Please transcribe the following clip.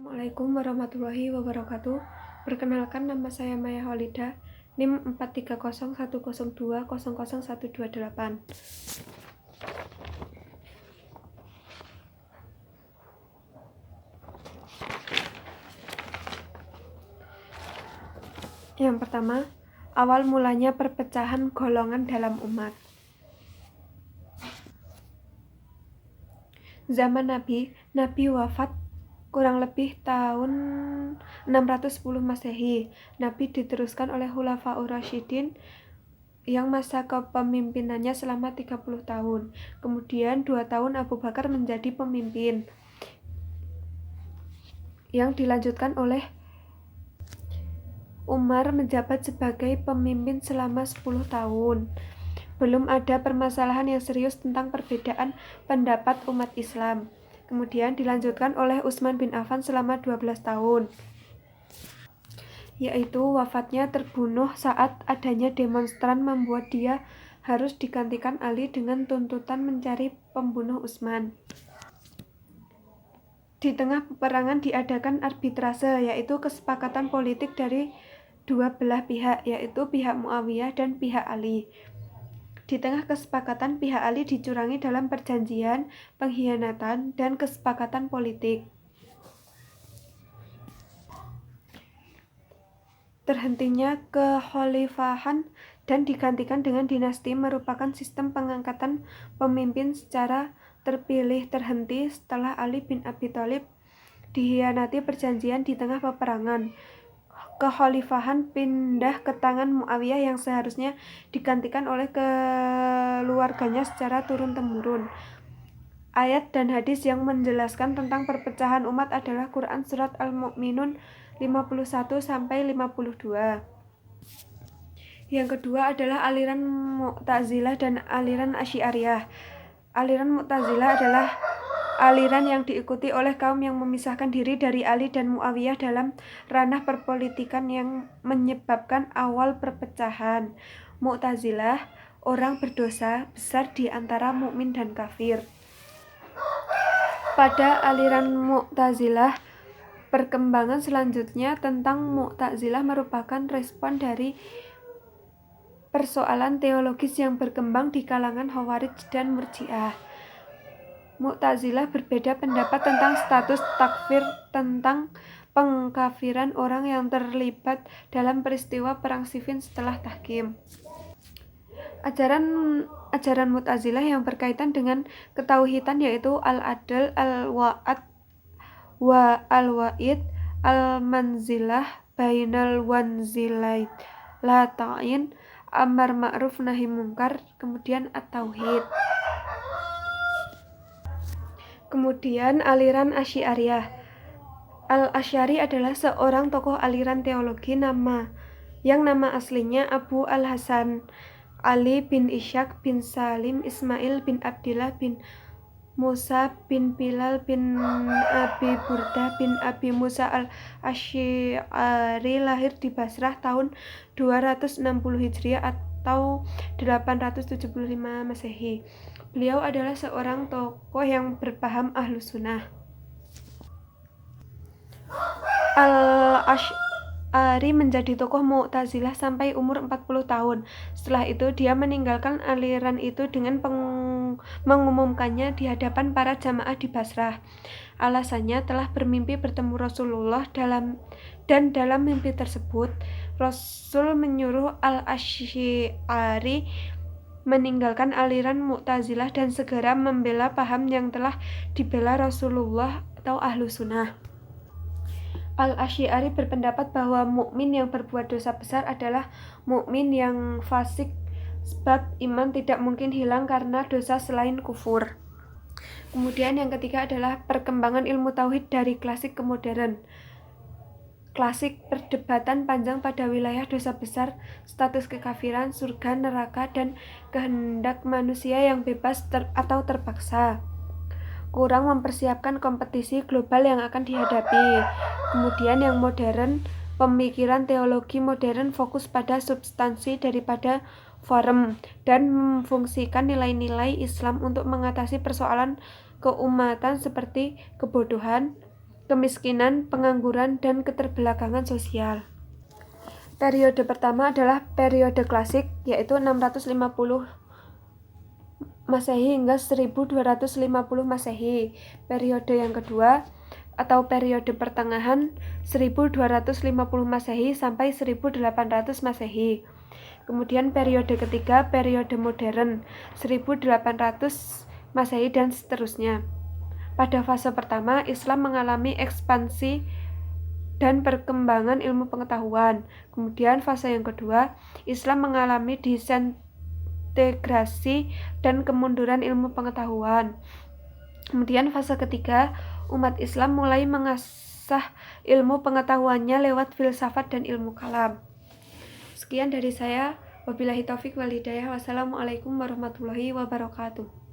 Assalamualaikum warahmatullahi wabarakatuh. Perkenalkan, nama saya Maya Holida, NIM 4301002000128. Yang pertama, awal mulanya perpecahan golongan dalam umat. Zaman Nabi wafat kurang lebih tahun 610 Masehi. Nabi diteruskan oleh Khulafaur Rasyidin yang masa kepemimpinannya selama 30 tahun. Kemudian 2 tahun Abu Bakar menjadi pemimpin, yang dilanjutkan oleh Umar menjabat sebagai pemimpin selama 10 tahun. Belum ada permasalahan yang serius tentang perbedaan pendapat umat Islam. Kemudian dilanjutkan oleh Utsman bin Affan selama 12 tahun, yaitu wafatnya terbunuh saat adanya demonstran membuat dia harus digantikan Ali dengan tuntutan mencari pembunuh Utsman. Di tengah peperangan diadakan arbitrase, yaitu kesepakatan politik dari dua belah pihak, yaitu pihak Muawiyah dan pihak Ali. Di tengah kesepakatan, pihak Ali dicurangi dalam perjanjian, pengkhianatan, dan kesepakatan politik. Terhentinya kekhalifahan dan digantikan dengan dinasti merupakan sistem pengangkatan pemimpin secara terpilih terhenti setelah Ali bin Abi Thalib dikhianati perjanjian di tengah peperangan. Kekhalifahan pindah ke tangan Muawiyah yang seharusnya digantikan oleh keluarganya secara turun-temurun. Ayat dan hadis yang menjelaskan tentang perpecahan umat adalah Quran Surat Al-Mu'minun 51-52. Yang kedua adalah aliran Mu'tazilah dan aliran Asy'ariyah. Aliran Mu'tazilah adalah aliran yang diikuti oleh kaum yang memisahkan diri dari Ali dan Muawiyah dalam ranah perpolitikan yang menyebabkan awal perpecahan. Mu'tazilah, orang berdosa besar di antara mukmin dan kafir. Pada aliran Mu'tazilah, perkembangan selanjutnya tentang Mu'tazilah merupakan respon dari persoalan teologis yang berkembang di kalangan Khawarij dan Murji'ah. Mu'tazilah berbeda pendapat tentang status takfir, tentang pengkafiran orang yang terlibat dalam peristiwa perang Siffin setelah tahkim. Ajaran Mu'tazilah yang berkaitan dengan ketauhidan yaitu al-adl, al-wa'ad, wa al-wa'id, al-manzilah, bainal wanzilain, la ta'in, amar ma'ruf nahi mungkar, kemudian at-tauhid. Kemudian aliran Asy'ariyah. Al-Asy'ari adalah seorang tokoh aliran teologi yang nama aslinya Abu Al-Hasan Ali bin Ishaq bin Salim Ismail bin Abdillah bin Musa bin Bilal bin Abi Burdah bin Abi Musa al-Asy'ari lahir di Basrah tahun 260 Hijriah atau 875 Masehi. Beliau adalah seorang tokoh yang berpaham Ahlus Sunnah. Al-Asy'ari menjadi tokoh Mu'tazilah sampai umur 40 tahun. Setelah itu dia meninggalkan aliran itu dengan mengumumkannya di hadapan para jamaah di Basrah. Alasannya telah bermimpi bertemu Rasulullah dalam mimpi tersebut Rasul menyuruh Al-Asy'ari meninggalkan aliran Mu'tazilah dan segera membela paham yang telah dibela Rasulullah atau Ahlus Sunnah. Al-Asy'ari berpendapat bahwa mukmin yang berbuat dosa besar adalah mukmin yang fasik, sebab iman tidak mungkin hilang karena dosa selain kufur. Kemudian yang ketiga adalah perkembangan ilmu tauhid dari klasik ke modern. Klasik, perdebatan panjang pada wilayah dosa besar, status kekafiran, surga, neraka, dan kehendak manusia yang bebas atau terpaksa. Kurang mempersiapkan kompetisi global yang akan dihadapi. Kemudian yang modern, pemikiran teologi modern fokus pada substansi daripada form dan memfungsikan nilai-nilai Islam untuk mengatasi persoalan keumatan seperti kebodohan, kemiskinan, pengangguran, dan keterbelakangan sosial. Periode pertama adalah periode klasik, yaitu 650 Masehi hingga 1250 Masehi. Periode yang kedua atau periode pertengahan 1250 Masehi sampai 1800 Masehi. Kemudian periode ketiga, periode modern 1800 Masehi dan seterusnya. Pada fase pertama, Islam mengalami ekspansi dan perkembangan ilmu pengetahuan. Kemudian fase yang kedua, Islam mengalami disintegrasi dan kemunduran ilmu pengetahuan. Kemudian fase ketiga, umat Islam mulai mengasah ilmu pengetahuannya lewat filsafat dan ilmu kalam. Sekian dari saya. Wabillahi taufik wal hidayah. Wassalamualaikum warahmatullahi wabarakatuh.